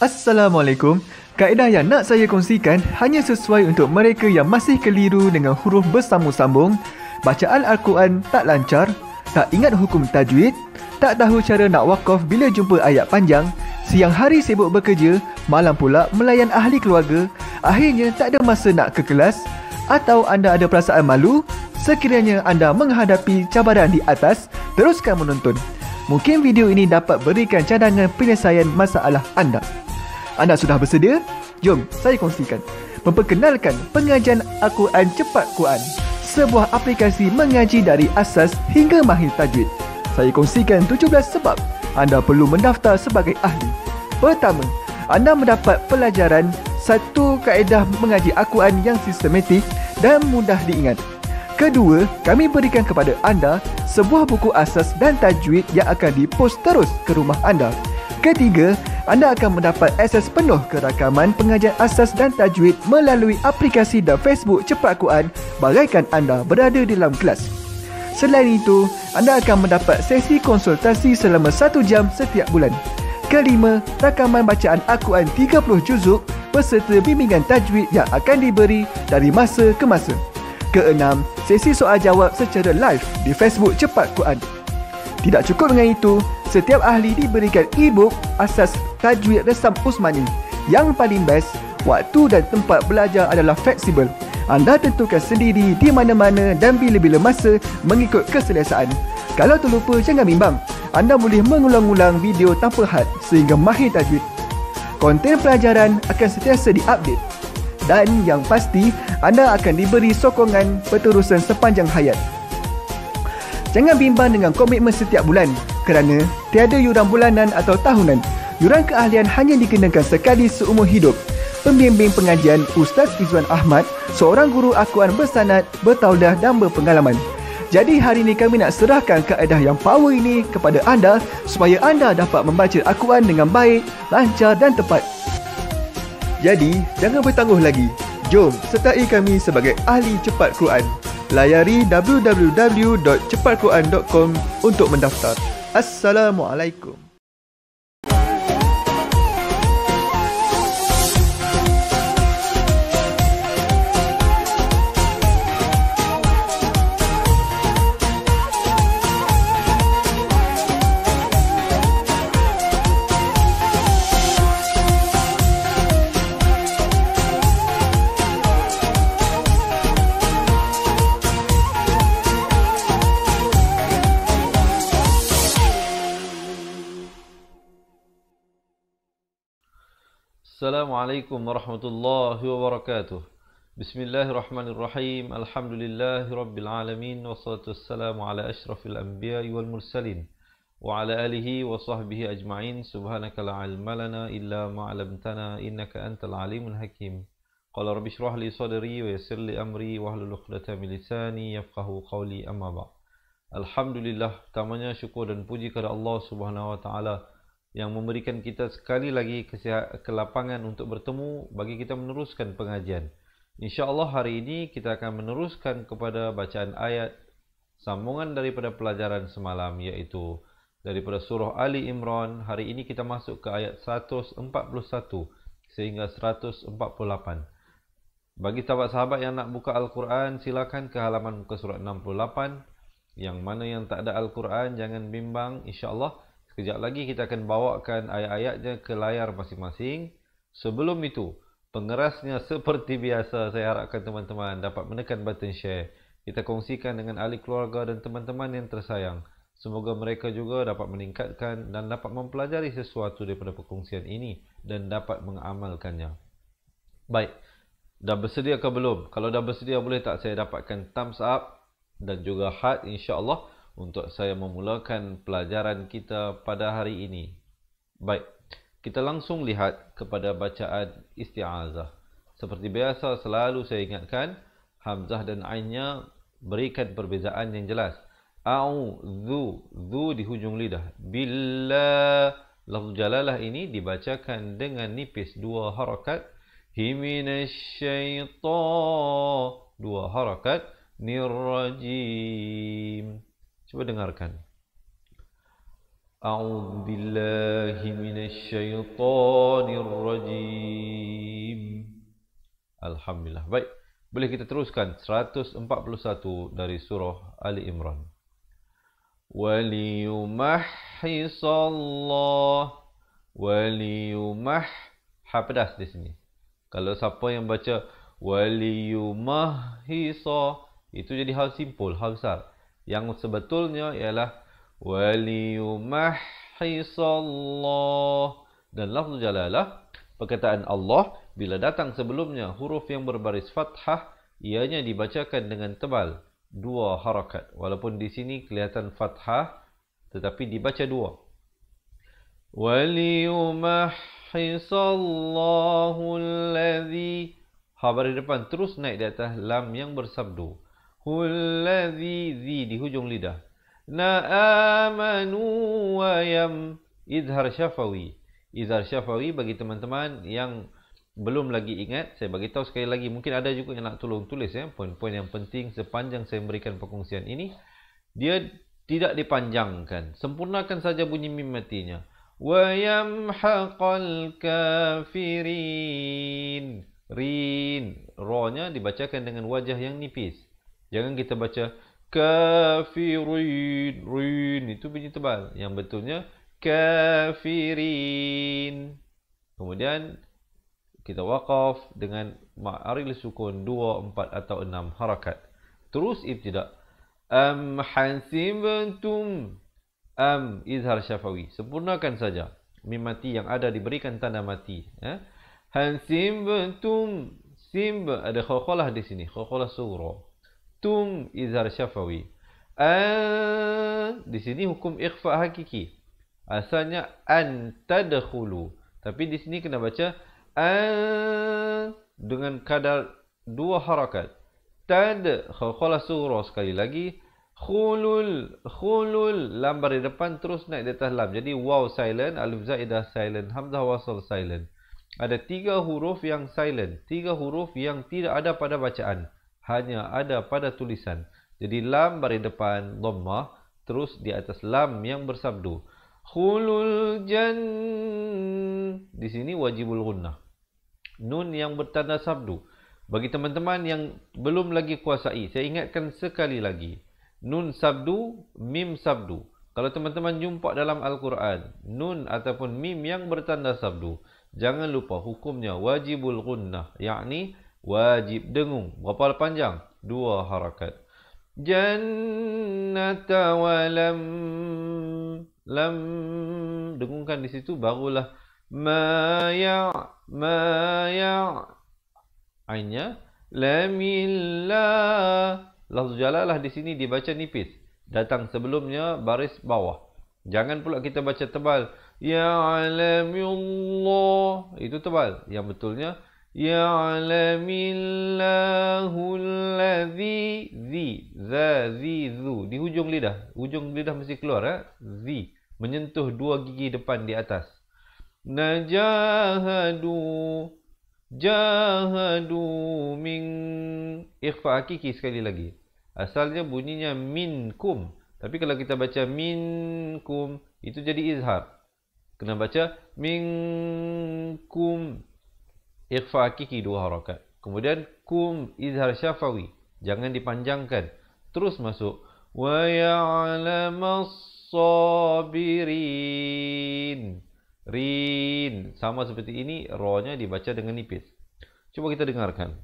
Assalamualaikum. Kaedah yang nak saya kongsikan hanya sesuai untuk mereka yang masih keliru dengan huruf bersambung-sambung, bacaan Al-Quran tak lancar, tak ingat hukum tajwid, tak tahu cara nak wakaf bila jumpa ayat panjang, siang hari sibuk bekerja, malam pula melayan ahli keluarga, akhirnya tak ada masa nak ke kelas, atau anda ada perasaan malu. Sekiranya anda menghadapi cabaran di atas, teruskan menonton. Mungkin video ini dapat berikan cadangan penyelesaian masalah anda. Anda sudah bersedia? Jom saya kongsikan. Memperkenalkan pengajian Al-Quran Cepat Quran, sebuah aplikasi mengaji dari asas hingga mahir tajwid. Saya kongsikan 17 sebab anda perlu mendaftar sebagai ahli. Pertama, anda mendapat pelajaran satu kaedah mengaji Al-Quran yang sistematik dan mudah diingat. Kedua, kami berikan kepada anda sebuah buku asas dan tajwid yang akan dipost terus ke rumah anda. Ketiga, anda akan mendapat akses penuh ke rakaman pengajian asas dan tajwid melalui aplikasi dan Facebook Cepat Quran bagaikan anda berada di dalam kelas. Selain itu, anda akan mendapat sesi konsultasi selama 1 jam setiap bulan. Kelima, rakaman bacaan Al-Quran 30 juzuk beserta bimbingan tajwid yang akan diberi dari masa ke masa. Keenam, sesi soal jawab secara live di Facebook Cepat Quran. Tidak cukup dengan itu, setiap ahli diberikan e-book asas tajwid resam Usmani. Yang paling best, waktu dan tempat belajar adalah fleksibel. Anda tentukan sendiri di mana-mana dan bila-bila masa mengikut keselesaan. Kalau terlupa, jangan bimbang. Anda boleh mengulang-ulang video tanpa had sehingga mahir tajwid. Konten pelajaran akan sentiasa diupdate. Dan yang pasti, anda akan diberi sokongan berterusan sepanjang hayat. Jangan bimbang dengan komitmen setiap bulan kerana tiada yuran bulanan atau tahunan. Yuran keahlian hanya dikenakan sekali seumur hidup. Pembimbing pengajian Ustaz Izwan Ahmad, seorang guru Al-Quran bersanad, bertauliah dan berpengalaman. Jadi hari ini kami nak serahkan kaedah yang power ini kepada anda supaya anda dapat membaca Al-Quran dengan baik, lancar dan tepat. Jadi, jangan bertangguh lagi. Jom sertai kami sebagai ahli cepat Quran. Layari www.cepatquran.com untuk mendaftar. Assalamualaikum. Assalamualaikum warahmatullahi wabarakatuh. Bismillahirrahmanirrahim. Alhamdulillahi rabbil alamin. Wassalatu wassalamu ala ashrafil anbiya'i wal mursalin wa ala alihi wa sahbihi ajma'in. Subhanaka la ilma lana illa ma 'allamtana innaka antal alimul hakim. Qala rabbi shrah li sadri wa yassir li amri wahlul 'uqdatam min lisani yafqahu qawli, amma ba'd. Alhamdulillah, tamanya syukur dan puji kepada Allah Subhanahu wa taala yang memberikan kita sekali lagi kelapangan untuk bertemu bagi kita meneruskan pengajian. InsyaAllah hari ini kita akan meneruskan kepada bacaan ayat sambungan daripada pelajaran semalam, iaitu daripada surah Ali Imran. Hari ini kita masuk ke ayat 141 sehingga 148. Bagi sahabat-sahabat yang nak buka Al-Quran, silakan ke halaman muka surat 68. Yang mana yang tak ada Al-Quran, jangan bimbang. InsyaAllah sekejap lagi kita akan bawakan ayat-ayatnya ke layar masing-masing. Sebelum itu, pengerasnya seperti biasa, saya harapkan teman-teman dapat menekan button share. Kita kongsikan dengan ahli keluarga dan teman-teman yang tersayang. Semoga mereka juga dapat meningkatkan dan dapat mempelajari sesuatu daripada perkongsian ini dan dapat mengamalkannya. Baik, dah bersedia ke belum? Kalau dah bersedia, boleh tak saya dapatkan thumbs up dan juga heart, insya-Allah, untuk saya memulakan pelajaran kita pada hari ini. Baik, kita langsung lihat kepada bacaan isti'azah. Seperti biasa, selalu saya ingatkan, hamzah dan ainnya berikan perbezaan yang jelas. A'udzu, zu di hujung lidah. Billah, lafz jalalah ini dibacakan dengan nipis, 2 harakat. Himinasyaitan, 2 harakat. Nirrajim. Cuba dengarkan. A'udzu billahi minasy syaithanir rajim. Alhamdulillah. Baik, boleh kita teruskan 141 dari surah Ali Imran. Waliyumahhisallah. Ha pedas di sini. Kalau siapa yang baca waliyumahhisa, itu jadi hal simpul, hal besar. Yang sebetulnya ialah waliyumahhisallah. Dan lafzu jalalah, perkataan Allah bila datang sebelumnya huruf yang berbaris fathah, ianya dibacakan dengan tebal, 2 harakat. Walaupun di sini kelihatan fathah, tetapi dibaca 2. Waliyumahhisallahu alladhi. Ha baris depan terus naik di atas lam yang bersabdu. Hulladhi, zi di hujung lidah. Na'amanu wa yam. Izhar syafawi. Izhar syafawi bagi teman-teman yang belum lagi ingat, saya bagi tahu sekali lagi. Mungkin ada juga yang nak tolong tulis ya, poin-poin yang penting sepanjang saya memberikan perkongsian ini. Dia tidak dipanjangkan. Sempurnakan saja bunyi mim matinya. Wa yamhaqal kafirin. Rin, ra-nya dibacakan dengan wajah yang nipis. Jangan kita baca kafirin, rin, itu bunyi tebal. Yang betulnya kafirin. Kemudian kita waqaf dengan ma'aril sukun 2, 4 atau 6 harakat. Terus ibtida. Am hasibtum. Am izhar syafawi. Sempurnakan saja mim mati yang ada diberikan tanda mati. Hasibtum. Sim ada khalkhalah di sini, khalkhalah sughra. Tum izhar syafawi. Di sini hukum ikhfa hakiki. Asalnya an tadkhulu, tapi di sini kena baca dengan kadar 2 harakat. Tad khalkhalah sughra sekali lagi. Khulul, khulul, lam baris depan terus naik di atas lam. Jadi waw silent, alif zaidah silent, hamzah wasal silent. Ada 3 huruf yang silent, 3 huruf yang tidak ada pada bacaan, hanya ada pada tulisan. Jadi lam baris depan dhammah, terus di atas lam yang bersabdu. Khulul jan. Di sini wajibul gunnah. Nun yang bertanda sabdu. Bagi teman-teman yang belum lagi kuasai, saya ingatkan sekali lagi. Nun sabdu, mim sabdu. Kalau teman-teman jumpa dalam Al-Quran, nun ataupun mim yang bertanda sabdu, jangan lupa hukumnya wajibul gunnah, yakni wajib dengung. Berapa panjang? 2 harakat. Jannata wa lam. Lam dengungkan di situ, barulah ma ya. Ainnya lamillah. Lafzu jalalah di sini dibaca nipis, datang sebelumnya baris bawah. Jangan pula kita baca tebal. Ya'lamillah, itu tebal. Yang betulnya ya'lamillahul ladzi, zi, za, zi, zu. Di hujung lidah. Hujung lidah mesti keluar. Zi. Menyentuh 2 gigi depan di atas. Najahadu. Jahadu min. Ikhfa hakiki sekali lagi. Asalnya bunyinya minkum. Tapi kalau kita baca minkum, itu jadi izhar. Kena baca minkum. Ikhfa hakiki 2 harakat. Kemudian kum izhar syafawi. Jangan dipanjangkan. Terus masuk. Wa ya'lamas sabirin. Rin. Sama seperti ini. Ra-nya dibaca dengan nipis. Cuba kita dengarkan.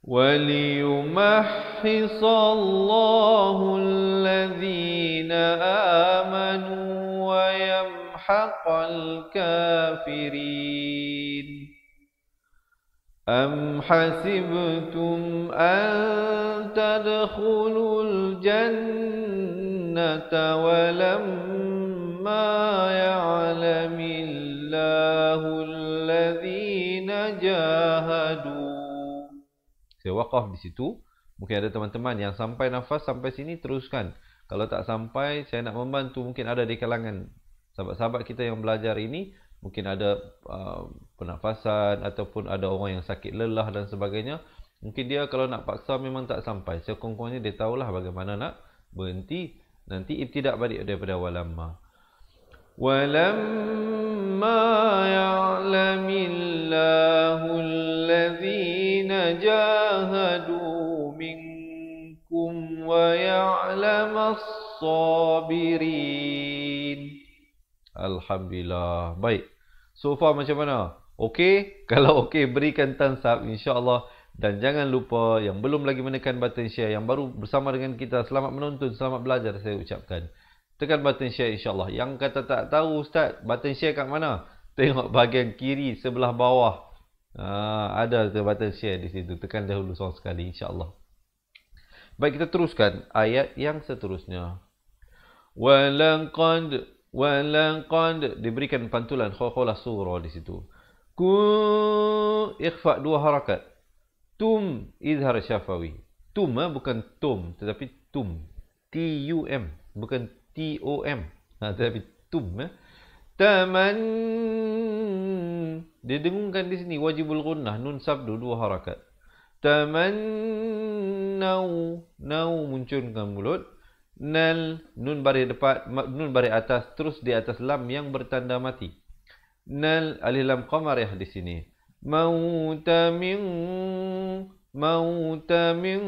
وَلِيُمَحِّصَ اللَّهُ الَّذِينَ آمَنُوا وَيَمْحَقَ الْكَافِرِينَ أَمْ حَسِبْتُمْ أَن تَدْخُلُوا الْجَنَّةَ وَلَمَّا يَعْلَمِ اللَّهُ الَّذِينَ جَاهَدُوا. Saya waqaf di situ. Mungkin ada teman-teman yang sampai nafas sampai sini, teruskan. Kalau tak sampai, saya nak membantu. Mungkin ada di kalangan sahabat-sahabat kita yang belajar ini, mungkin ada pernafasan ataupun ada orang yang sakit lelah dan sebagainya. Mungkin dia kalau nak paksa memang tak sampai. Sekongkongnya dia tahulah bagaimana nak berhenti Nanti ibtidak balik daripada walamma. Walamma ya'lamillahu alladhina jahadu minkum wa ya'lamas sabirin. Alhamdulillah. Baik. So far macam mana? Okey? Kalau okey, berikan thumbs up insya-Allah. Dan jangan lupa yang belum lagi menekan button share, yang baru bersama dengan kita, selamat menonton, selamat belajar saya ucapkan. Tekan button share insya-Allah. Yang kata tak tahu Ustaz, button share kat mana? Tengok bahagian kiri sebelah bawah. Ada tu button share di situ. Tekan dahulu seorang sekali insya-Allah. Baik, kita teruskan ayat yang seterusnya. Walaqad diberikan pantulan khawalah surah di situ. Ikhfa 2 harakat. Tum izhar syafawi. Tum bukan tum tetapi tum. T-U-M bukan T-O-M. Tetapi tum. Taman didengungkan di sini wajibul gunnah nun sabdu 2 harakat. Tamannau munculkan mulut. Nal nun baris depan, nun baris atas terus di atas lam yang bertanda mati. Nal alif lam qamariyah di sini. Mauta min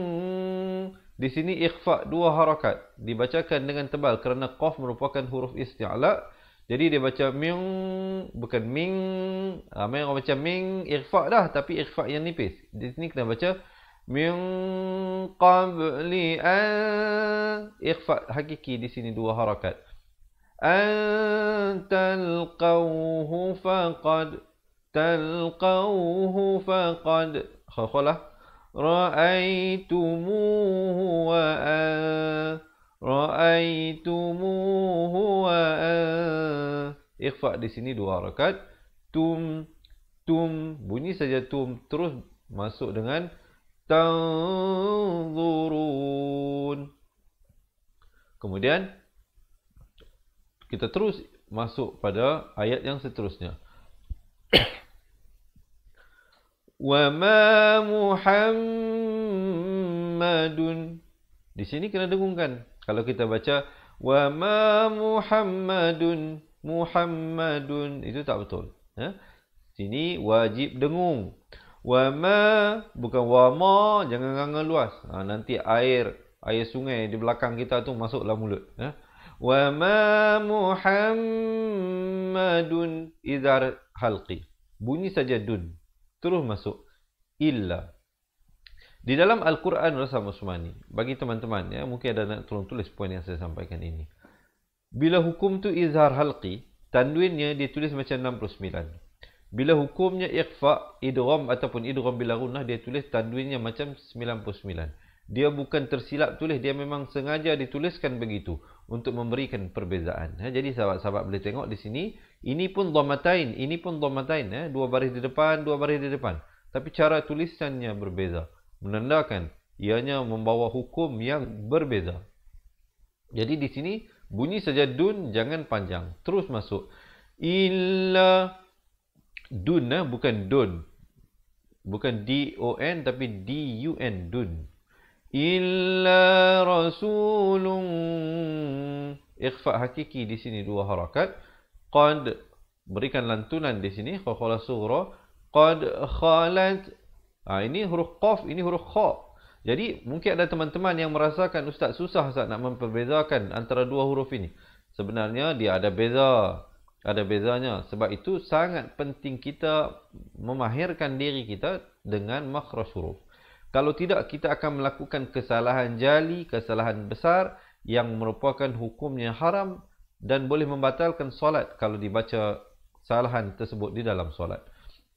di sini ikhfa 2 harakat dibacakan dengan tebal kerana qaf merupakan huruf isti'la. Jadi dia baca min bukan ming. Ramai orang baca ming ikhfa dah tapi ikhfa yang nipis. Di sini kena baca min qabli an ikhfa hakiki di sini 2 harakat. An talqawhu faqad khalah ra'aitumuhu wa ikhfa di sini 2 harakat. Tum bunyi saja tum terus masuk dengan tanzurun. Kemudian kita terus masuk pada ayat yang seterusnya. Wa ma Muhammadun. Di sini kena dengungkan. Kalau kita baca wa ma Muhammadun itu tak betul. Sini wajib dengung. Wa ma bukan wa ma, jangan nganga luas. Nanti air sungai di belakang kita tu masuk dalam mulut. Wa ma Muhammadun idzar halqi. Bunyi saja dun. Terus masuk illa. Di dalam Al-Quran Rasa Musmani, bagi teman-teman ya, mungkin ada nak tolong tulis poin yang saya sampaikan ini. Bila hukum tu izhar halqi, tanwinnya ditulis macam 69. Bila hukumnya ikhfa, idgham ataupun idgham bila gunnah, dia tulis tanwinnya macam 99. Dia bukan tersilap tulis, dia memang sengaja dituliskan begitu untuk memberikan perbezaan. Jadi sahabat-sahabat boleh tengok di sini, ini pun dhammatain, ini pun dhammatain. 2 baris di depan, 2 baris di depan. Tapi cara tulisannya berbeza, menandakan ianya membawa hukum yang berbeza. Jadi di sini bunyi saja dun, jangan panjang. Terus masuk. Illa dun, bukan dun. Bukan D-O-N tapi D-U-N, dun. Illa rasulun. Ikhfa hakiki di sini 2 harakat. Qad berikan lantunan di sini khalah sughra. Qad khalat. Ini huruf qaf, ini huruf kha. Jadi mungkin ada teman-teman yang merasakan ustaz susah Ustaz nak memperbezakan antara 2 huruf ini. Sebenarnya dia ada beza. Ada bezanya. Sebab itu sangat penting kita memahirkan diri kita dengan makhraj huruf. Kalau tidak, kita akan melakukan kesalahan jali, kesalahan besar yang merupakan hukumnya haram dan boleh membatalkan solat kalau dibaca kesalahan tersebut di dalam solat.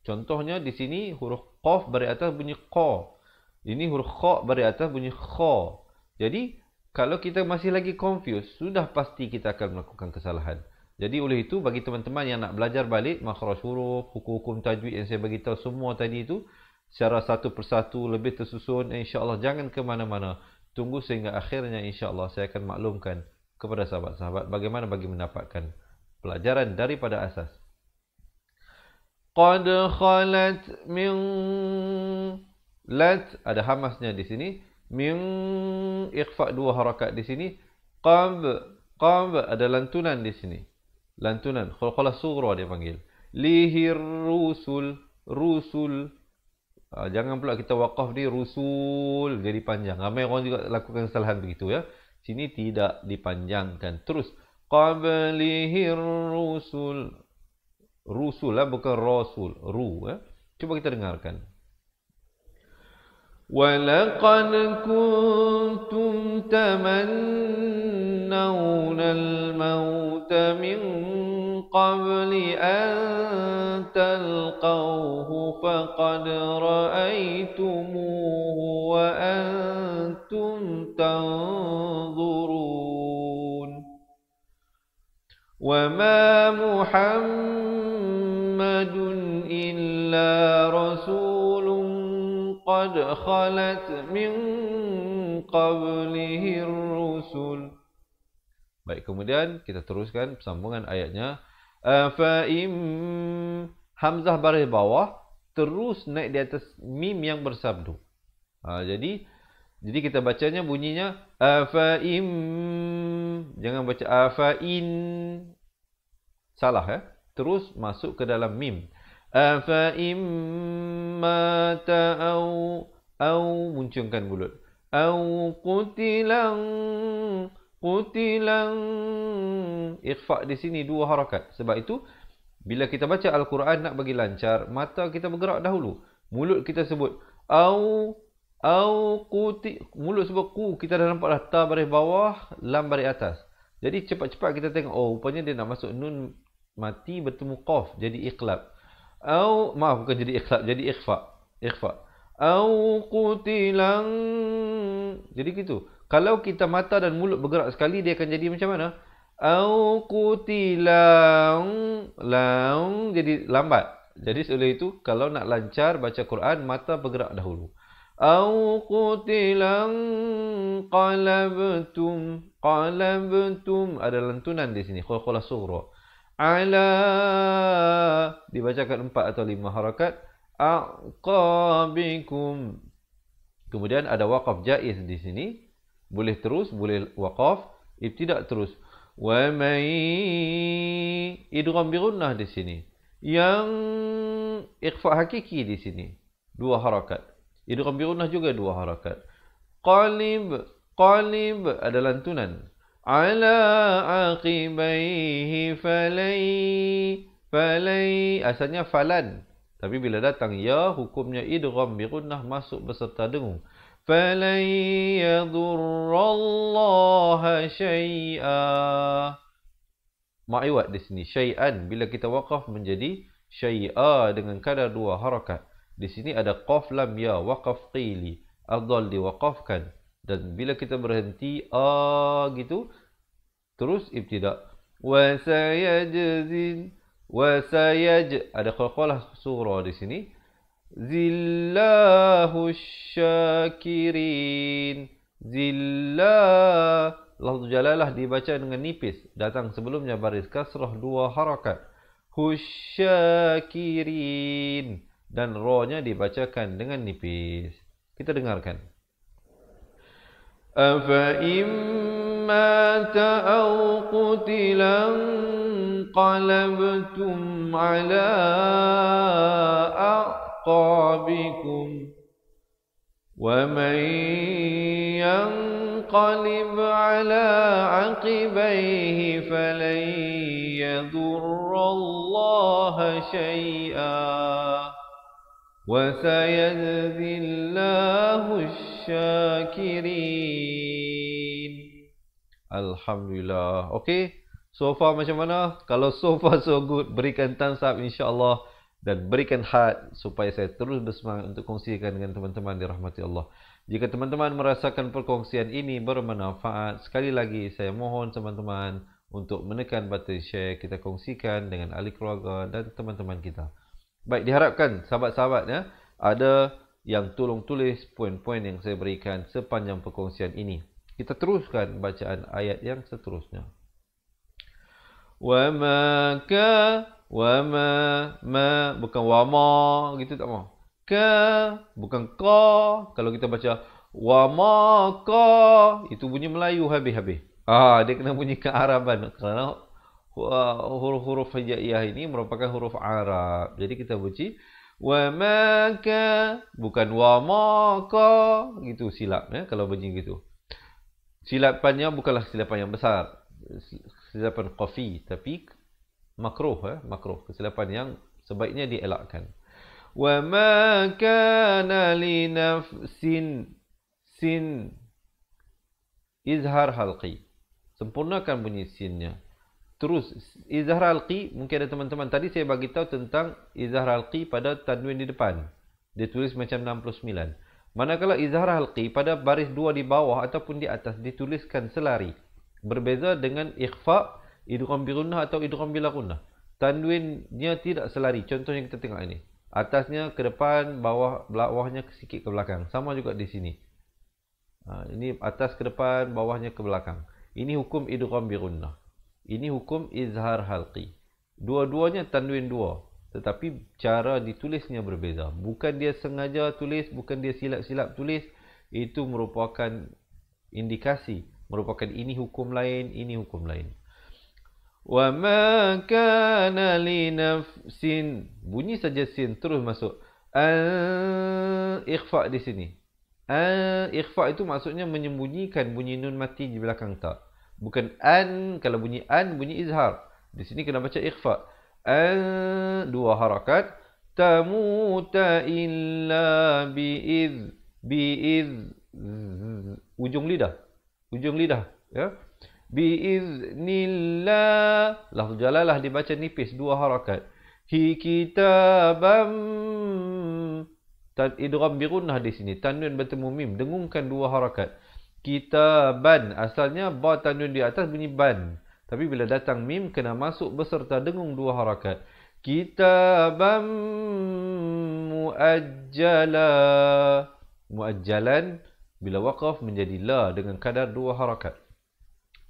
Contohnya di sini huruf qaf baris atas bunyi qa. Ini huruf kha baris atas bunyi kha. Jadi kalau kita masih lagi confused, sudah pasti kita akan melakukan kesalahan. Jadi oleh itu bagi teman-teman yang nak belajar balik makhraj huruf, hukum-hukum tajwid yang saya bagi tahu semua tadi itu secara satu persatu lebih tersusun, insya-Allah jangan ke mana-mana. Tunggu sehingga akhirnya insya-Allah saya akan maklumkan kepada sahabat-sahabat bagaimana bagi mendapatkan pelajaran daripada asas. Qad khalat min lat, ada hamasnya di sini. Min ikhfa 2 harakat di sini. Qab, qab ada lantunan di sini. Lantunan. Qalqalah sughra dia panggil. Lihir rusul, rusul. Jangan pula kita waqaf di rusul jadi panjang. Ramai orang juga lakukan kesalahan begitu ya. Sini tidak dipanjangkan. Terus qablihir rusul. Rusul lah bukan rasul. Ru ya. Cuba kita dengarkan. وَلَقَدْ كُنْتُمْ تَمَنَّوْنَ الْمَوْتَ مِنْ قَبْلِ أَنْ تَلْقَوْهُ فَقَدْ رَأَيْتُمُوهُ وَأَنْتُمْ تَنْظُرُونَ وَمَا مُحَمَّدٌ إِلَّا رَسُولٌ قَدْ خَلَتْ مِنْ قَبْلِهِ الرُّسُلُ. Baik, kemudian kita teruskan sambungan ayatnya. Fa'im, hamzah baris bawah terus naik di atas mim yang bersabdu. Jadi kita bacanya bunyinya fa'im, jangan baca fa'in. Salah ya. Terus masuk ke dalam mim. Fa'im mata au muncungkan mulut. Au qutilang, qutilang. Ikhfa di sini dua harakat. Sebab itu bila kita baca Al-Quran nak bagi lancar, mata kita bergerak dahulu. Mulut kita sebut au quti. Mulut sebut ku, kita dah nampak dah ta baris bawah, lam baris atas. Jadi cepat-cepat kita tengok, oh rupanya dia nak masuk nun mati bertemu qaf, jadi iqlab. Au, maaf bukan jadi iqlab, jadi ikhfa. Ikhfa. Au qutilang. Jadi gitu. Kalau kita mata dan mulut bergerak sekali, dia akan jadi macam mana? Au qutilang, lang jadi lambat. Jadi oleh itu kalau nak lancar baca Quran, mata bergerak dahulu. Au qutilang qalabtum, qalabtum ada lantunan di sini. Qalqalah sughra. Ala dibacakan 4 atau 5 harakat. Aqabikum. Kemudian ada waqaf jaiz di sini. Boleh terus, boleh waqaf, ibtidak terus. Wa may idgham bi gunnah di sini. Yang ikhfa hakiki di sini 2 harakat. Idgham bi gunnah juga 2 harakat. Qalib, qalib ada lantunan. Ala aqibaihi falai, falai asalnya falan, tapi bila datang ya hukumnya idgham bi gunnah masuk beserta dengung. Falai yadurrallaha syai'a. Ma'iwat di sini syai'an, bila kita waqaf menjadi syai'a dengan kadar 2 harakat. Di sini ada qaf lam ya waqaf qili, afdal diwaqafkan. Dan bila kita berhenti gitu, terus ibtidak. Wa sayajzin, wa sayaj ada qalqalah sughra di sini. Zillahu syakirin. Zillah, lafz jalalah dibaca dengan nipis, datang sebelumnya baris kasrah 2 harakat. Husyakirin, dan ra-nya dibacakan dengan nipis. Kita dengarkan. أَفَإِمَّ مَاتَ أَوْ قُتِلَ انقَلَبْتُمْ عَلَى أَعْقَابِكُمْ وَمَنْ يَنْقَلِبْ عَلَى عَقِبَيْهِ فَلَنْ يَضُرَّ اللَّهَ شَيْئًا وَسَيَجْزِي اللَّهُ الشَّاكِرِينَ. Alhamdulillah. Okey, so far macam mana? Kalau so far so good, berikan thumbs up insya-Allah dan berikan heart supaya saya terus bersemangat untuk kongsikan dengan teman-teman dirahmati Allah. Jika teman-teman merasakan perkongsian ini bermanfaat, sekali lagi saya mohon teman-teman untuk menekan button share, kita kongsikan dengan ahli keluarga dan teman-teman kita. Baik, diharapkan sahabat-sahabat ya, ada yang tolong tulis poin-poin yang saya berikan sepanjang perkongsian ini. Kita teruskan bacaan ayat yang seterusnya. Wa ma ka, wa ma bukan wa ma gitu, tak mau. Ka bukan ka. Kalau kita baca wa ma ka, itu bunyi Melayu habis-habis. Dia kena bunyi kearaban kerana huruf-huruf hijaiyah ini merupakan huruf Arab. Jadi kita bunyi wa maka, bukan wa maka, gitu silap ya kalau bunyi gitu. Silapannya bukanlah silapan yang besar, silapan qafi, tapi makruh makruh, kesilapan yang sebaiknya dielakkan. Wa ma kana li nafsin, sin izhar halqi, sempurnakan bunyi sinnya. Terus izhar halqi, mungkin ada teman-teman tadi saya bagi tahu tentang izhar halqi pada tanwin di depan, dia tulis macam 69. Manakala izhar halqi pada baris 2 di bawah ataupun di atas dituliskan selari, berbeza dengan ikhfa, idgham bi gunnah atau idgham bila gunnah. Tanwinnya tidak selari. Contohnya kita tengok ini, atasnya ke depan, bawahnya sedikit ke belakang. Sama juga di sini. Ini atas ke depan, bawahnya ke belakang. Ini hukum idgham bi gunnah. Ini hukum izhar halqi. Dua-duanya tanwin dua, tetapi cara ditulisnya berbeza. Bukan dia sengaja tulis, bukan dia silap-silap tulis. Itu merupakan indikasi, merupakan ini hukum lain, ini hukum lain. Wa ma kana li nafsin, bunyi saja sin terus masuk. Ikhfa di sini. Ikhfa itu maksudnya menyembunyikan bunyi nun mati di belakang ta. Bukan an, kalau bunyi an bunyi izhar. Di sini kena baca ikhfa. Dua harakat. Tamuta illa bi'iz, ujung lidah. Ujung lidah ya. Biiznillah, lafz jalalah dibaca nipis, dua harakat. Hi kitabam, idgham bi gunnah di sini, tanwin bertemu mim, dengungkan dua harakat. Kitaban, asalnya ba tanwin di atas bunyi ban, tapi bila datang mim kena masuk beserta dengung dua harakat. Kitabam muajjala, muajjalan bila waqaf menjadi la dengan kadar dua harakat.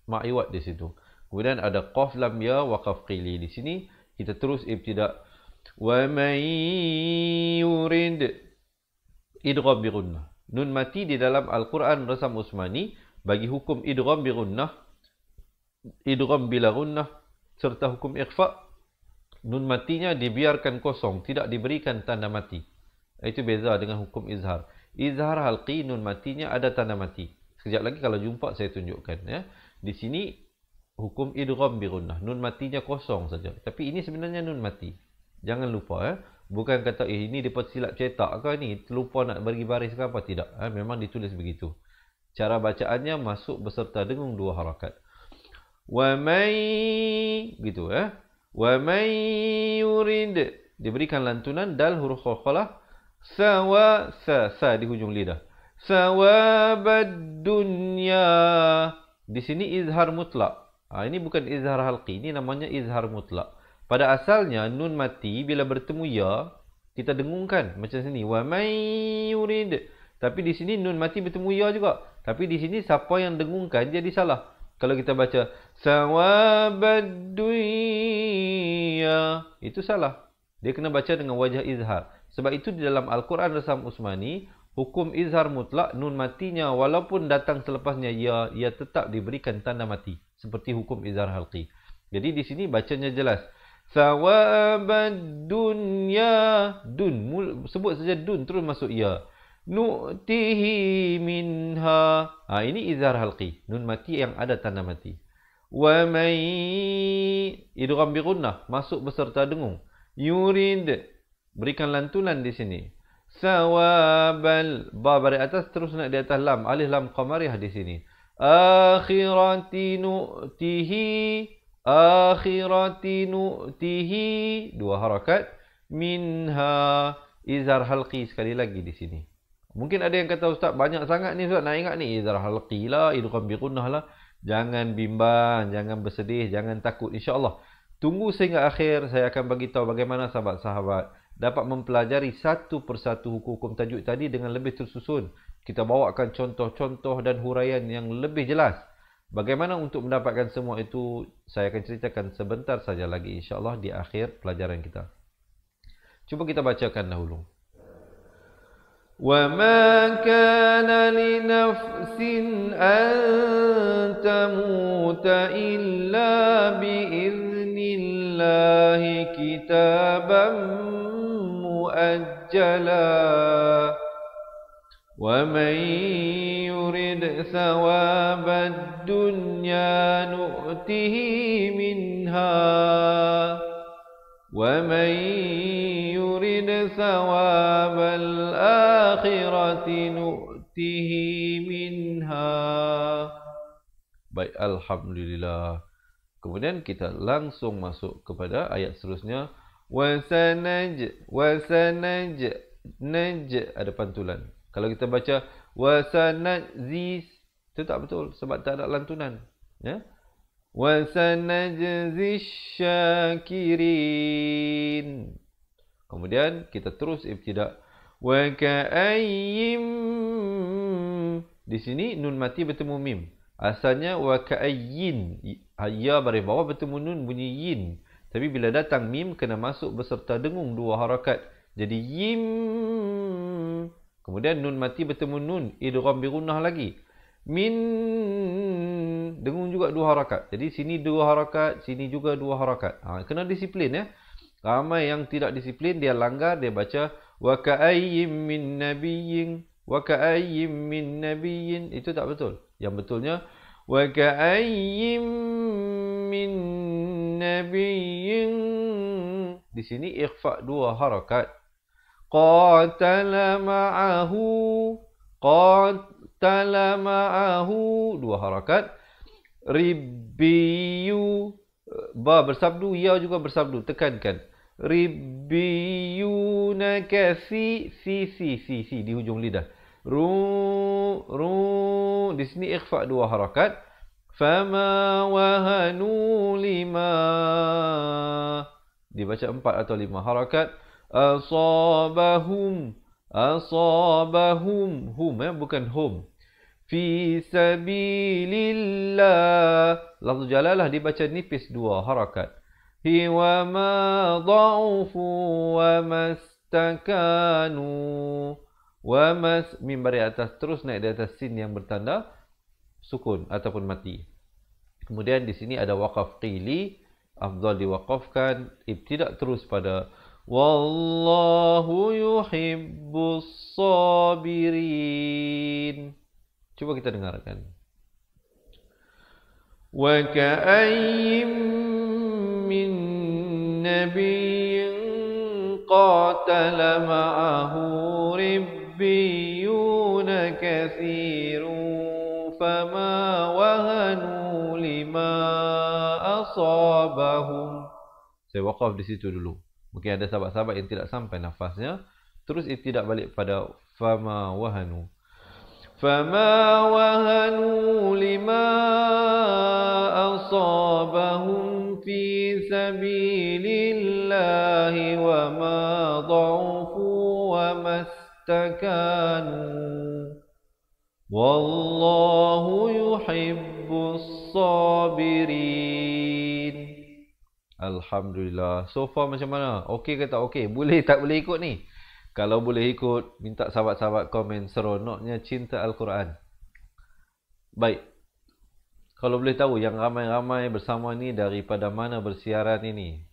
Ma'iwat di situ. Kemudian ada qaf lam ya waqaf qili di sini. Kita terus ibtida. Wa may yurid, idgham bi gunnah. Nun mati di dalam Al-Quran Rasam Usmani bagi hukum idgham bi gunnah, idgham bila gunnah serta hukum ikhfa. Nun matinya dibiarkan kosong, tidak diberikan tanda mati. Itu beza dengan hukum izhar. Izhar halqi, nun matinya ada tanda mati. Sekejap lagi kalau jumpa saya tunjukkan ya. Di sini hukum idgham bi gunnah, nun matinya kosong saja. Tapi ini sebenarnya nun mati. Jangan lupa ya. Bukan kata ini dapat silap cetak ke ni, terlupa nak bagi baris ke apa, tidak. Memang ditulis begitu. Cara bacaannya masuk beserta dengung dua harakat. Wa may, gitu ya. Wa may yurid, diberikan lantunan dal huruf qalqalah. Sawa, sa di hujung lidah. Sawabad dunya. Di sini izhar mutlak. Ini bukan izhar halqi, ini namanya izhar mutlak. Pada asalnya nun mati bila bertemu ya kita dengungkan macam sini, wa may yurid. Tapi di sini nun mati bertemu ya juga. Tapi di sini siapa yang dengungkan jadi salah. Kalau kita baca sawabad dunya, itu salah. Dia kena baca dengan wajah izhar. Sebab itu di dalam Al-Quran Rasam Usmani, hukum izhar mutlak, nun matinya walaupun datang selepasnya ya, ia tetap diberikan tanda mati. Seperti hukum izhar halqi. Jadi di sini bacanya jelas. Sawabad dunya, dun, sebut saja dun terus masuk ya. Nu'tihi minha. Ini izhar halqi, nun mati yang ada tanda mati. Wa may, idgham bi gunnah, masuk beserta dengung. Yurid, berikan lantunan di sini. Sawabal, ba dari atas terus naik di atas lam, alif lam qamariyah di sini. Akhirati nu'tihi, akhirati nu'tihi, dua harakat. Minha, izhar halqi sekali lagi di sini. Mungkin ada yang kata, ustaz banyak sangat ni ustaz, nak ingat ni izhar halqi lah, idgham bi gunnah lah. Jangan bimbang, jangan bersedih, jangan takut, insya-Allah. Tunggu sehingga akhir, saya akan bagi tahu bagaimana sahabat-sahabat dapat mempelajari satu persatu hukum-hukum tajwid tadi dengan lebih tersusun. Kita bawakan contoh-contoh dan huraian yang lebih jelas. Bagaimana untuk mendapatkan semua itu, saya akan ceritakan sebentar saja lagi insya-Allah di akhir pelajaran kita. Cuba kita bacakan dahulu. وَمَا كَانَ لِنَفْسٍ أَن تَمُوتَ إِلَّا بِإِذْنِ اللَّهِ كِتَابًا مُؤَجَّلًا وَمَن يُرِدْ ثَوَابَ الدُّنْيَا نُؤْتِهِ مِنْهَا وَمَن يُرِدْ ثَوَابَ الْآخِرَةِ نُؤْتِهِ مِنْهَا. Baik, alhamdulillah. Kemudian kita langsung masuk kepada ayat seterusnya. Wasanaj ada pantulan. Kalau kita baca wasanajzi, itu tak betul sebab tak ada lantunan, ya. Wasanajzi syakirin. Kemudian kita terus ibtida. Wa ka'ayyim. Di sini nun mati bertemu mim. Asalnya wa ka'ayyin. Ya baris bawah bertemu nun bunyi yin. Tapi bila datang mim kena masuk beserta dengung dua harakat. Jadi yim. Kemudian nun mati bertemu nun idgham bi gunnah lagi. Min, dengung juga dua harakat. Jadi sini dua harakat, sini juga dua harakat. Kena disiplin, ya. Ramai yang tidak disiplin, dia langgar, dia baca wa ka'ayyim min nabiyyin, wa ka'ayyim min nabiyyin. Itu tak betul. Yang betulnya wa ka'ayyim min nabiyyin. Di sini ikhfa dua harakat. Qatala ma'ahu, qatala ma'ahu, dua harakat. Ribbiyu, ba bersabdu, ya juga bersabdu, tekankan. Ribbiyuna kasi, si di hujung lidah. Ru, di sini ikhfa dua harakat. Fama wahanu lima, dibaca 4 atau 5 harakat. Asabahum, hum, ya, bukan hum. Fi sabilillah, lafzu jalalah dibaca nipis 2 harakat. Hi wa ma dha'ufu wa mastakanu. Wa mas, mim bari atas terus naik di atas sin yang bertanda sukun ataupun mati. Kemudian di sini ada waqaf qili, afdal diwaqafkan, ibtidak terus pada wallahu yuhibbus sabirin. Cuba kita dengarkan. Wa ka'ayyim min nabiyyin qatala ma'ahu ribbiyuna katsirun fama wahanu lima asabahum. Saya waqaf di situ dulu. Mungkin ada sahabat-sahabat yang tidak sampai nafasnya. Terus ibtidak balik pada fama wahanu. Fama wahanu lima asabahum fi sabilillahi wa ma dha'ufu wa mastakanu. Wallahu yuhibbus sabirin. Alhamdulillah. So far macam mana? Okey ke tak okey? Boleh tak boleh ikut ni? Kalau boleh ikut, minta sahabat-sahabat komen seronoknya cinta Al-Quran. Baik. Kalau boleh tahu yang ramai-ramai bersama ni daripada mana bersiaran ini?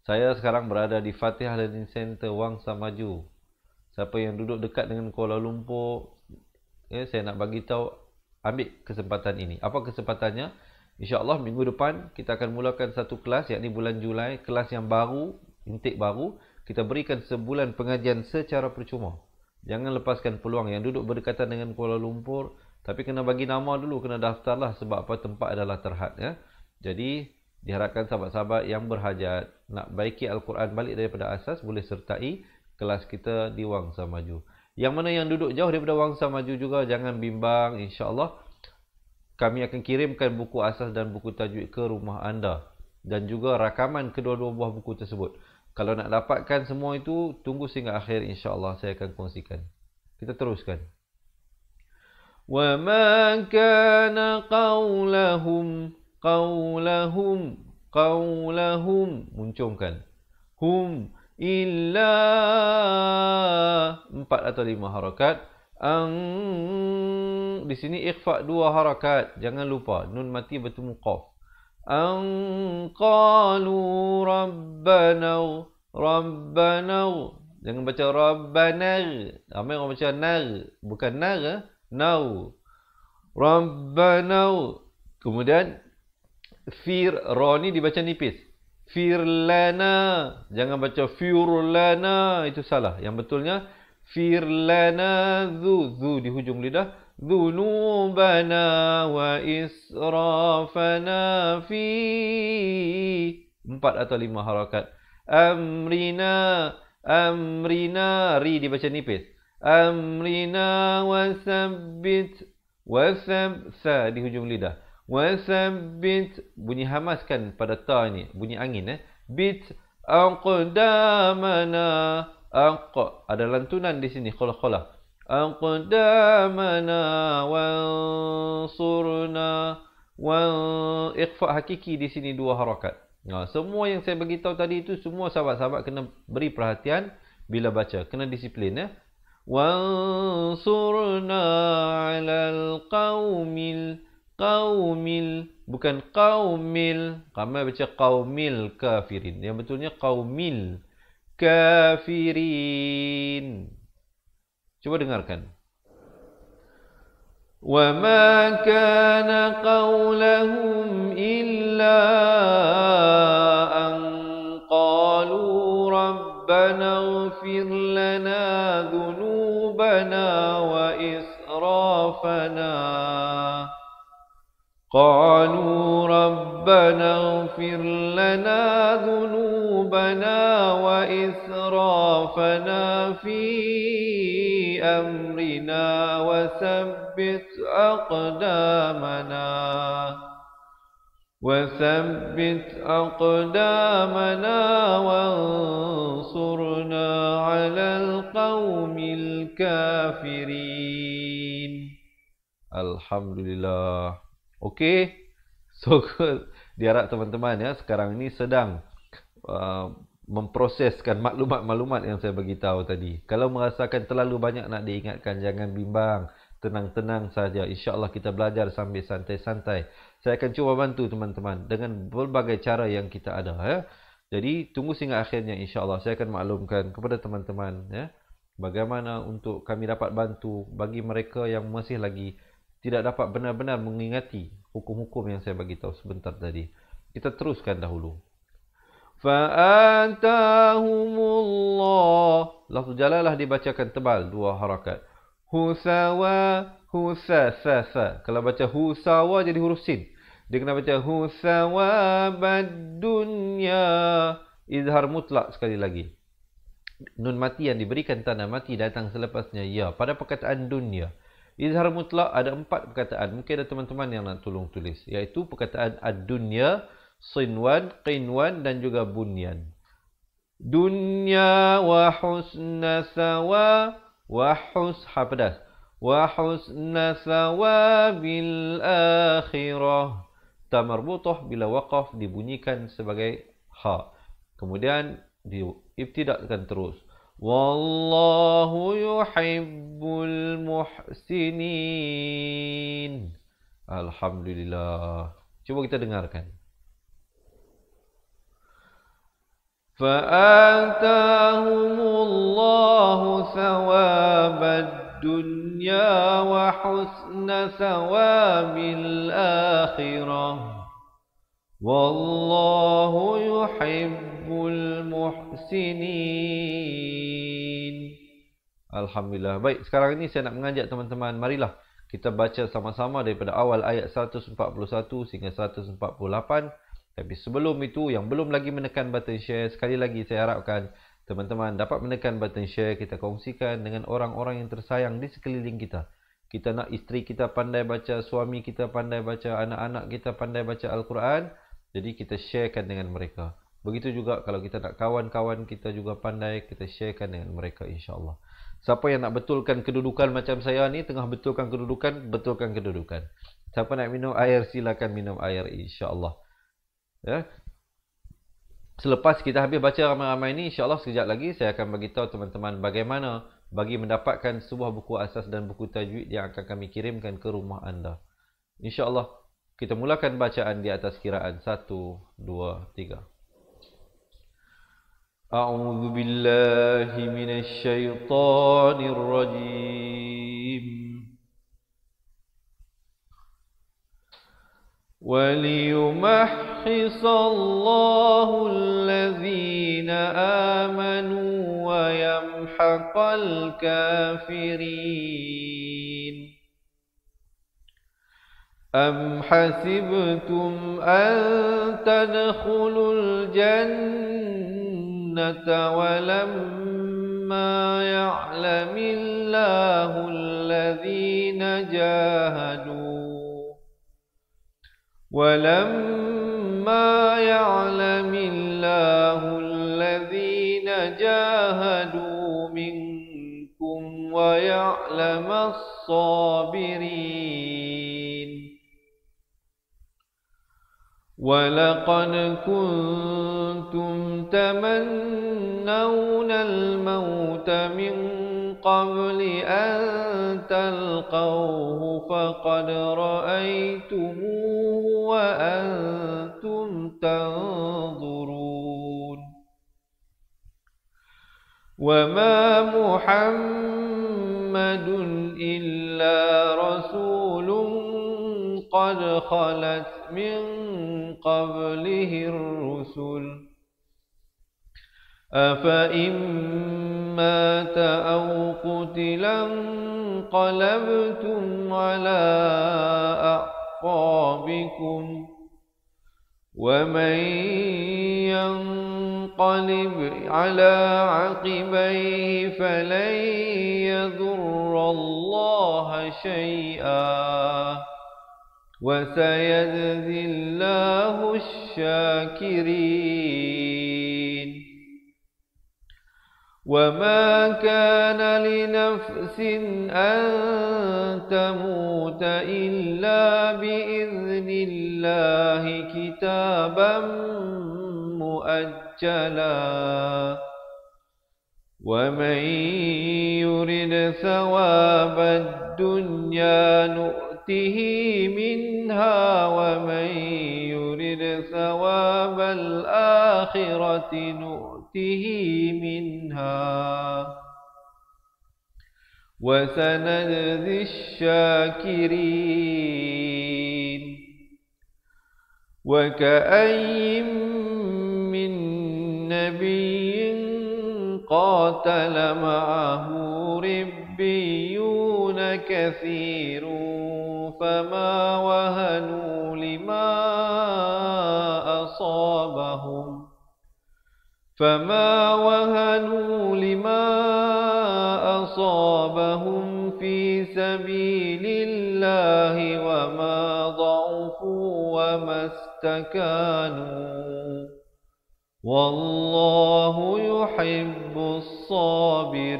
Saya sekarang berada di Fatihah Learning Center Wangsa Maju. Siapa yang duduk dekat dengan Kuala Lumpur, saya nak bagi tahu, ambil kesempatan ini. Apa kesempatannya? InsyaAllah minggu depan kita akan mulakan satu kelas, yakni bulan Julai. Kelas yang baru, intake baru. Kita berikan sebulan pengajian secara percuma. Jangan lepaskan peluang yang duduk berdekatan dengan Kuala Lumpur. Tapi kena bagi nama dulu, kena daftarlah sebab apa tempat adalah terhad. Ya? Jadi diharapkan sahabat-sahabat yang berhajat nak baiki Al-Quran balik daripada asas, boleh sertai kelas kita di Wangsa Maju. Yang mana yang duduk jauh daripada Wangsa Maju juga, jangan bimbang, insyaAllah. Kami akan kirimkan buku asas dan buku tajwid ke rumah anda. Dan juga rakaman kedua-dua buah buku tersebut. Kalau nak dapatkan semua itu, tunggu sehingga akhir, insyaAllah saya akan kongsikan. Kita teruskan. وَمَا كَانَ قَوْلَهُمْ. Muncungkan. Hum illa 4 atau 5 harakat. Di sini ikhfa 2 harakat. Jangan lupa nun mati bertemu qaf. Qalu rabbana rabbana. Jangan baca rabbana. Ramai orang baca nar, bukan nar, nau. Rabbana. Kemudian fir ra ni dibaca nipis. Fir lana. Jangan baca fir lana, itu salah. Yang betulnya fir lana zu di hujung lidah. Dzunubana wa israfana fi 4 atau 5 harakat. Amrina ri dibaca nipis. Amrina sa di hujung lidah. Wasabbit, bunyi hamaskan pada ta ni, bunyi angin bit aqdamana. Ada lantunan di sini, qalah. Aqdamana wansurna. Ikhfa hakiki di sini 2 harakat. Semua yang saya bagi tahu tadi itu semua sahabat-sahabat kena beri perhatian bila baca, kena disiplin Wansurna 'alal qaumil bukan qaumil. Ramai baca qaumil kafirin. Yang betulnya qaumil kafirin. Cuba dengarkan. Wa ma kana qawlahum illa an qalu rabbana ighfir lana dhunubana wa israfana. قالوا ربنا اغفر لنا ذنوبنا وإسرافنا في أمرنا وثبت أقدامنا وانصرنا على القوم الكافرين. Alhamdulillah. Okey, so diharap teman-teman sekarang ni sedang memproseskan maklumat-maklumat yang saya bagi tahu tadi. Kalau merasakan terlalu banyak nak diingatkan, jangan bimbang, tenang-tenang saja. InsyaAllah kita belajar sambil santai-santai. Saya akan cuba bantu teman-teman dengan berbagai cara yang kita ada. Jadi tunggu sehingga akhirnya insyaAllah saya akan maklumkan kepada teman-teman bagaimana untuk kami dapat bantu bagi mereka yang masih lagi tidak dapat benar-benar mengingati hukum-hukum yang saya bagi tahu sebentar tadi. Kita teruskan dahulu. Fa'atahumullah. Lafaz jalalah dibacakan tebal 2 harakat. Husawa, sa. Kalau baca husawa jadi huruf sin. Dia kena baca husawa badunya. Izhar mutlak sekali lagi. Nun mati yang diberikan tanda mati datang selepasnya ya pada perkataan dunia. Izhar mutlak ada 4 perkataan. Mungkin ada teman-teman yang nak tolong tulis. Iaitu perkataan ad-dunya, sinwan, qinwan dan juga bunyan. Dunya wa husna sawa wa pedas. Wa husna sawa bil akhirah. Ta marbutah bila waqaf dibunyikan sebagai ha. Kemudian diibtidakkan terus. Wallahu yuhibbul muhsinin. Alhamdulillah. Cuba kita dengarkan. Fa'atahumullahu thawabad dunya wa husna thawabil akhirah. Wallahu yuhibbul muhsinin. Alhamdulillah. Baik, sekarang ini saya nak mengajak teman-teman, marilah kita baca sama-sama daripada awal ayat 141 sehingga 148. Tapi sebelum itu, yang belum lagi menekan button share, sekali lagi saya harapkan teman-teman dapat menekan button share. Kita kongsikan dengan orang-orang yang tersayang di sekeliling kita. Kita nak isteri kita pandai baca, suami kita pandai baca, anak-anak kita pandai baca Al-Quran. Jadi kita sharekan dengan mereka. Begitu juga kalau kita nak kawan-kawan kita juga pandai, kita sharekan dengan mereka insyaAllah. Siapa yang nak betulkan kedudukan macam saya ni, tengah betulkan kedudukan, betulkan kedudukan. Siapa nak minum air, silakan minum air insyaAllah. Ya. Selepas kita habis baca ramai-ramai ni, insya-Allah sekejap lagi saya akan bagi tahu teman-teman bagaimana bagi mendapatkan sebuah buku asas dan buku tajwid yang akan kami kirimkan ke rumah anda. Insya-Allah kita mulakan bacaan di atas kiraan 1 2 3. A'udzu billahi minasy syaithanir rajim. وَلِيُمَحِّصَ اللَّهُ الَّذِينَ آمَنُوا وَيَمْحَقَ الْكَافِرِينَ أَمْ حَسِبْتُمْ أَن تَدْخُلُوا الْجَنَّةَ وَلَمَّا يَعْلَمِ اللَّهُ الَّذِينَ جاهدوا منكم ويعلم الصابرين وَلَقَدْ كُنْتُمْ تَمَنَّوْنَ الْمَوْتَ مِنْ قَبْلِ أَنْ تَلْقَوْهُ فَقَدْ رَأَيْتُمُوهُ وَأَنْتُمْ تَنْظُرُونَ وَمَا مُحَمَّدٌ إِلَّا رَسُولٌ قَدْ خَلَتْ مِنْ قَبْلِهِ الرُّسُلُ أَفَإِنْ مَاتَ أَوْ قُتِلَ انقَلَبْتُمْ عَلَى أَعْقَابِكُمْ وَمَنْ يَنْقَلِبْ عَلَى عَقِبَيْهِ فَلَنْ يَضُرَّ اللَّهَ شَيْئًا وَسَيَجْزِي اللَّهُ الشَّاكِرِينَ وَمَا كَانَ لِنَفْسٍ أَن تَمُوتَ إِلَّا بِإِذْنِ اللَّهِ كِتَابًا مُؤَجَّلًا وَمَنْ يُرِدْ ثَوَابَ الدُّنْيَا نُؤْتِهِ مِنْهَا وَمَنْ يُرِدْ ثَوَابَ الْآخِرَةِ نُؤْتِهِ مِنْهَا وَسَنَجْزِي الشَّاكِرِينَ وَكَأَيِّن مِّن نَّبِيٍّ قَاتَلَ مَعَهُ رِبِّيُّونَ كَثِيرٌ فَمَا وَهَنُوا لِمَا أَصَابَهُمْ فِي سَبِيلِ اللَّهِ وَمَا ضَعُفُوا وَمَا اسْتَكَانُوا وَاللَّهُ يُحِبُّ الصَّابِرِينَ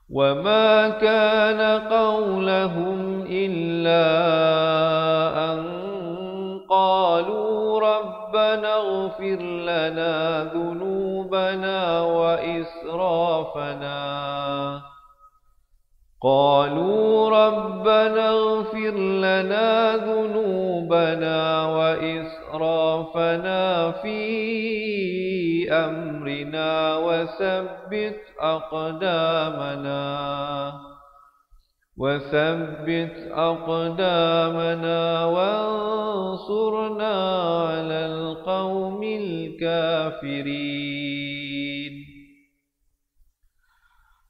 وَمَا كَانَ قَوْلَهُمْ إِلَّا أَنْ قَالُوا رَبَّنَا اغْفِرْ لَنَا ذُنُوبَنَا وَإِسْرَافَنَا فِي أَمْرِنَا وثبت أقدامنا وانصرنا على القوم الكافرين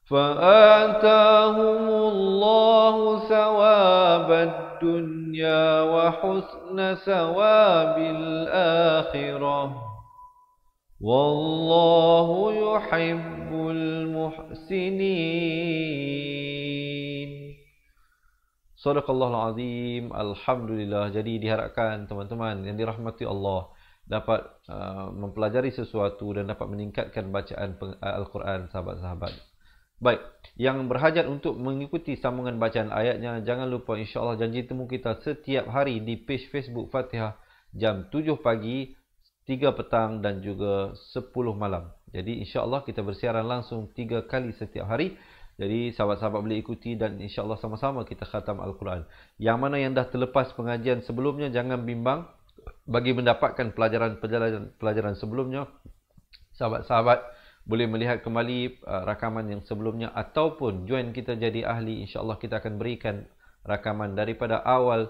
فآتاهم الله ثواب الدنيا وحسن ثواب الآخرة والله يحب المحسنين. Sadaqallahul Azim. Alhamdulillah. Jadi diharapkan teman-teman yang dirahmati Allah dapat mempelajari sesuatu dan dapat meningkatkan bacaan Al-Quran, sahabat-sahabat. Baik, yang berhajat untuk mengikuti sambungan bacaan ayatnya, jangan lupa insya-Allah janji temu kita setiap hari di page Facebook Fatihah jam 7 pagi, 3 petang dan juga 10 malam. Jadi insya-Allah kita bersiaran langsung 3 kali setiap hari. Jadi sahabat-sahabat boleh ikuti dan insya-Allah sama-sama kita khatam Al-Quran. Yang mana yang dah terlepas pengajian sebelumnya jangan bimbang bagi mendapatkan pelajaran sebelumnya. Sahabat-sahabat boleh melihat kembali rakaman yang sebelumnya ataupun join kita jadi ahli. Insya-Allah kita akan berikan rakaman daripada awal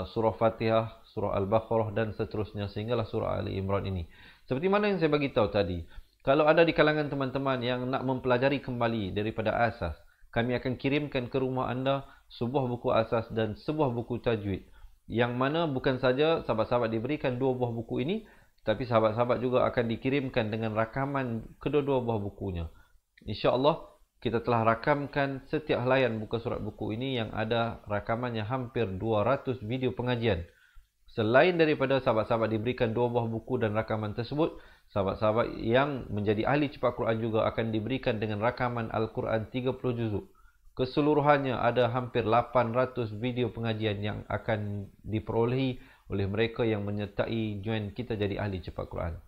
surah Fatihah, surah Al-Baqarah dan seterusnya sehinggalah surah Ali Imran ini. Seperti mana yang saya bagi tahu tadi, kalau ada di kalangan teman-teman yang nak mempelajari kembali daripada asas, kami akan kirimkan ke rumah anda sebuah buku asas dan sebuah buku tajwid. Yang mana bukan saja sahabat-sahabat diberikan 2 buah buku ini, tapi sahabat-sahabat juga akan dikirimkan dengan rakaman kedua-dua buah bukunya. InsyaAllah kita telah rakamkan setiap helaian buka surat buku ini yang ada rakamannya hampir 200 video pengajian. Selain daripada sahabat-sahabat diberikan 2 buah buku dan rakaman tersebut, sahabat-sahabat yang menjadi ahli cepat Quran juga akan diberikan dengan rakaman Al-Quran 30 juzuk. Keseluruhannya ada hampir 800 video pengajian yang akan diperolehi oleh mereka yang menyertai join kita jadi ahli cepat Quran.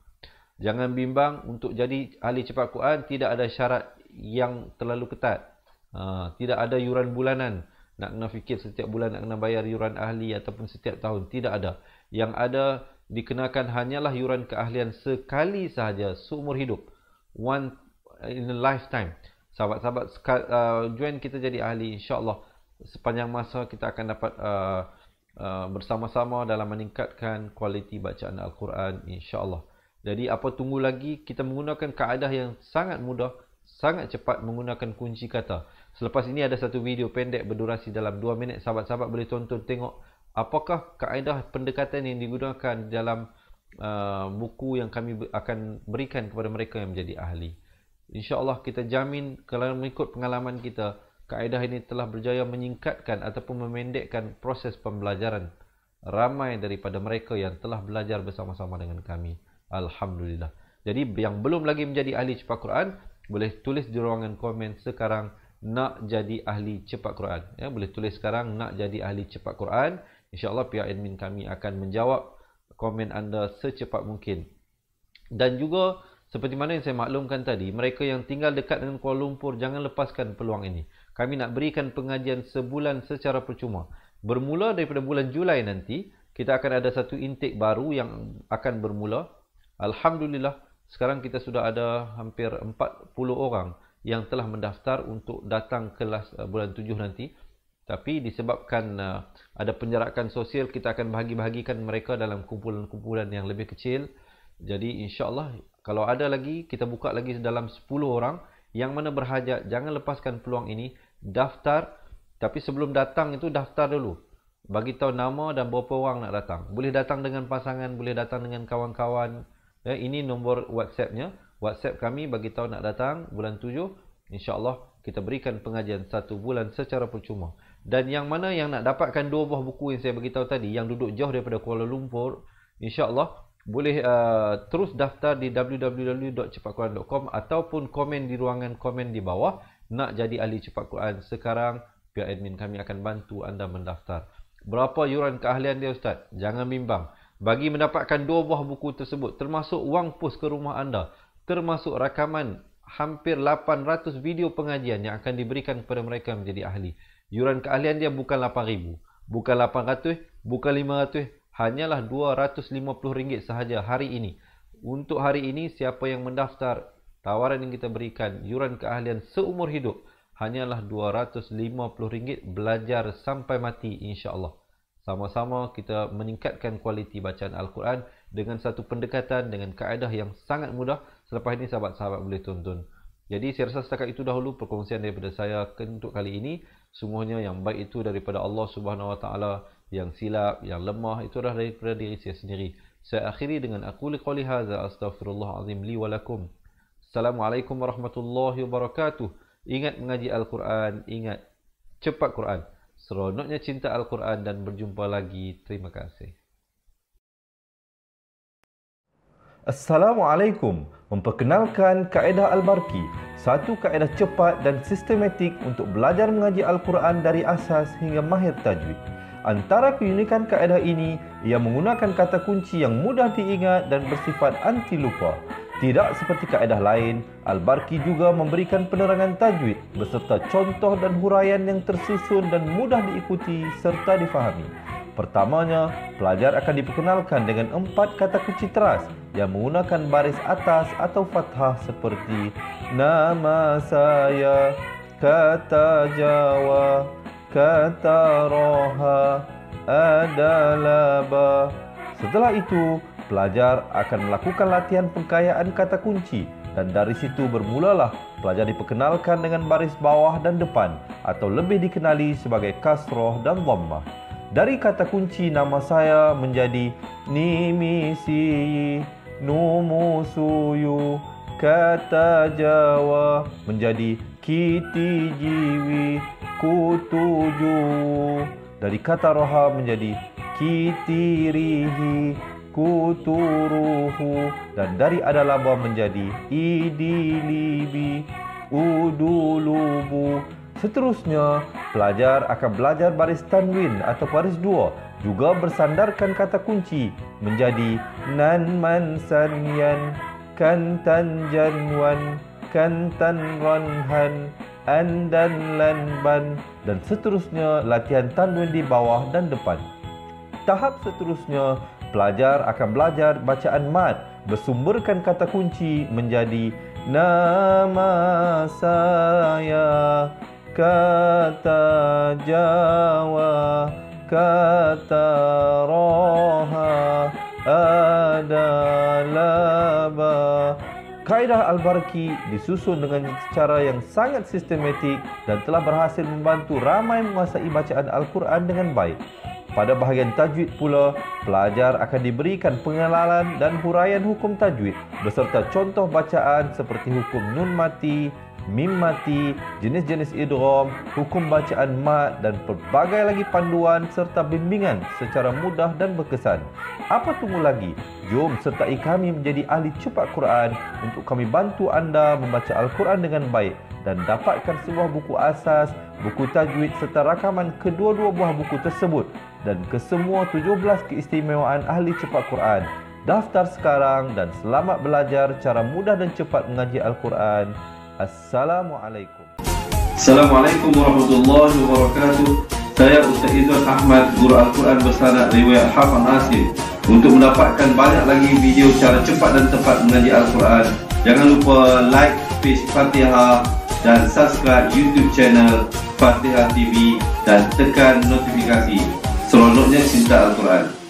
Jangan bimbang, untuk jadi ahli cepat Quran tidak ada syarat yang terlalu ketat. Tidak ada yuran bulanan. Nak kena fikir setiap bulan nak kena bayar yuran ahli ataupun setiap tahun. Tidak ada. Yang ada dikenakan hanyalah yuran keahlian sekali sahaja seumur hidup. One in a lifetime. Sahabat-sahabat join kita jadi ahli, insya-Allah sepanjang masa kita akan dapat bersama-sama dalam meningkatkan kualiti bacaan Al-Quran, insya-Allah. Jadi apa tunggu lagi? Kita menggunakan kaedah yang sangat mudah, sangat cepat menggunakan kunci kata. Selepas ini ada satu video pendek berdurasi dalam 2 minit. Sahabat-sahabat boleh tonton tengok apakah kaedah pendekatan yang digunakan dalam buku yang kami akan berikan kepada mereka yang menjadi ahli. InsyaAllah kita jamin kalau mengikut pengalaman kita, kaedah ini telah berjaya menyingkatkan ataupun memendekkan proses pembelajaran ramai daripada mereka yang telah belajar bersama-sama dengan kami. Alhamdulillah. Jadi yang belum lagi menjadi ahli cepat Quran, boleh tulis di ruangan komen sekarang nak jadi ahli cepat Quran. Ya, boleh tulis sekarang nak jadi ahli cepat Quran. InsyaAllah pihak admin kami akan menjawab komen anda secepat mungkin. Dan juga seperti mana yang saya maklumkan tadi, mereka yang tinggal dekat dengan Kuala Lumpur, jangan lepaskan peluang ini. Kami nak berikan pengajian sebulan secara percuma. Bermula daripada bulan Julai nanti, kita akan ada satu intake baru yang akan bermula. Alhamdulillah, sekarang kita sudah ada hampir 40 orang yang telah mendaftar untuk datang kelas bulan 7 nanti. Tapi disebabkan ada penjarakan sosial, kita akan bahagi-bahagikan mereka dalam kumpulan-kumpulan yang lebih kecil. Jadi insya-Allah kalau ada lagi, kita buka lagi dalam 10 orang yang mana berhajat. Jangan lepaskan peluang ini. Daftar. Tapi sebelum datang itu daftar dulu. Bagi tahu nama dan berapa orang nak datang. Boleh datang dengan pasangan, boleh datang dengan kawan-kawan. Ya, ini nombor WhatsApp-nya. WhatsApp kami bagi tahu nak datang bulan 7. InsyaAllah kita berikan pengajian 1 bulan secara percuma. Dan yang mana yang nak dapatkan 2 buah buku yang saya bagi tahu tadi, yang duduk jauh daripada Kuala Lumpur, insyaAllah boleh terus daftar di www.cepatquran.com ataupun komen di ruangan komen di bawah. Nak jadi ahli cepat Quran sekarang, pihak admin kami akan bantu anda mendaftar. Berapa yuran keahlian dia Ustaz? Jangan bimbang. Bagi mendapatkan 2 buah buku tersebut, termasuk wang pos ke rumah anda, termasuk rakaman hampir 800 video pengajian yang akan diberikan kepada mereka menjadi ahli. Yuran keahlian dia bukan 8,000, bukan 800, bukan 500, hanyalah RM250 sahaja hari ini. Untuk hari ini, siapa yang mendaftar, tawaran yang kita berikan, yuran keahlian seumur hidup, hanyalah RM250 belajar sampai mati insya-Allah. Sama-sama kita meningkatkan kualiti bacaan Al-Quran dengan satu pendekatan, dengan kaedah yang sangat mudah. Selepas ini sahabat-sahabat boleh tonton. Jadi saya rasa setakat itu dahulu perkongsian daripada saya untuk kali ini. Semuanya yang baik itu daripada Allah Subhanahu Wa Taala. Yang silap, yang lemah, itu adalah daripada diri saya sendiri. Saya akhiri dengan aku liqauli hadza astaghfirullahalazim li wa lakum. Assalamualaikum warahmatullahi wabarakatuh. Ingat mengaji Al-Quran, ingat cepat Quran. Seronoknya cinta Al-Quran dan berjumpa lagi. Terima kasih. Assalamualaikum. Memperkenalkan kaedah Al-Barqi, satu kaedah cepat dan sistematik untuk belajar mengaji Al-Quran dari asas hingga mahir tajwid. Antara keunikan kaedah ini, ia menggunakan kata kunci yang mudah diingat dan bersifat anti lupa. Tidak seperti kaedah lain, Al-Barki juga memberikan penerangan tajwid beserta contoh dan huraian yang tersusun dan mudah diikuti serta difahami. Pertamanya, pelajar akan diperkenalkan dengan 4 kata kunci teras yang menggunakan baris atas atau fathah seperti nama saya, kata Jawa, kata roha, adalah ba. Setelah itu, pelajar akan melakukan latihan pengkayaan kata kunci dan dari situ bermulalah pelajar diperkenalkan dengan baris bawah dan depan atau lebih dikenali sebagai kasroh dan dhammah. Dari kata kunci nama saya menjadi nimisi, numusuyu, kata Jawa menjadi kiti jiwi, kutuju. Dari kata roha menjadi kitirihi, kuturuhu. Dan dari adalaba menjadi idilibi, udulubu. Seterusnya, pelajar akan belajar baris tanwin atau baris dua, juga bersandarkan kata kunci menjadi nan man sanyan, kantan janwan, kantan ranhan, andan lanban, dan seterusnya latihan tanwin di bawah dan depan. Tahap seterusnya, pelajar akan belajar bacaan mad bersumberkan kata kunci menjadi nama saya, kata Jawa, kata roha, adalah ba. Kaedah Al-Barki disusun dengan cara yang sangat sistematik dan telah berhasil membantu ramai menguasai bacaan Al-Quran dengan baik. Pada bahagian tajwid pula, pelajar akan diberikan pengenalan dan huraian hukum tajwid beserta contoh bacaan seperti hukum nun mati, mim mati, jenis-jenis idgham, hukum bacaan mad dan pelbagai lagi panduan serta bimbingan secara mudah dan berkesan. Apa tunggu lagi? Jom sertai kami menjadi ahli cepat Quran untuk kami bantu anda membaca Al-Quran dengan baik dan dapatkan sebuah buku asas, buku tajwid serta rakaman kedua-dua buah buku tersebut dan kesemua 17 keistimewaan ahli cepat Quran. Daftar sekarang dan selamat belajar cara mudah dan cepat mengaji Al-Quran. Assalamualaikum. Assalamualaikum warahmatullahi wabarakatuh. Saya Ustaz Izzuan Ahmad, guru Al-Quran bersanad riwayat Hafaz Asim. Untuk mendapatkan banyak lagi video cara cepat dan tepat mengaji Al-Quran, jangan lupa like page Fatihah dan subscribe YouTube channel Fatihah TV dan tekan notifikasi. Seronoknya cinta Al-Quran.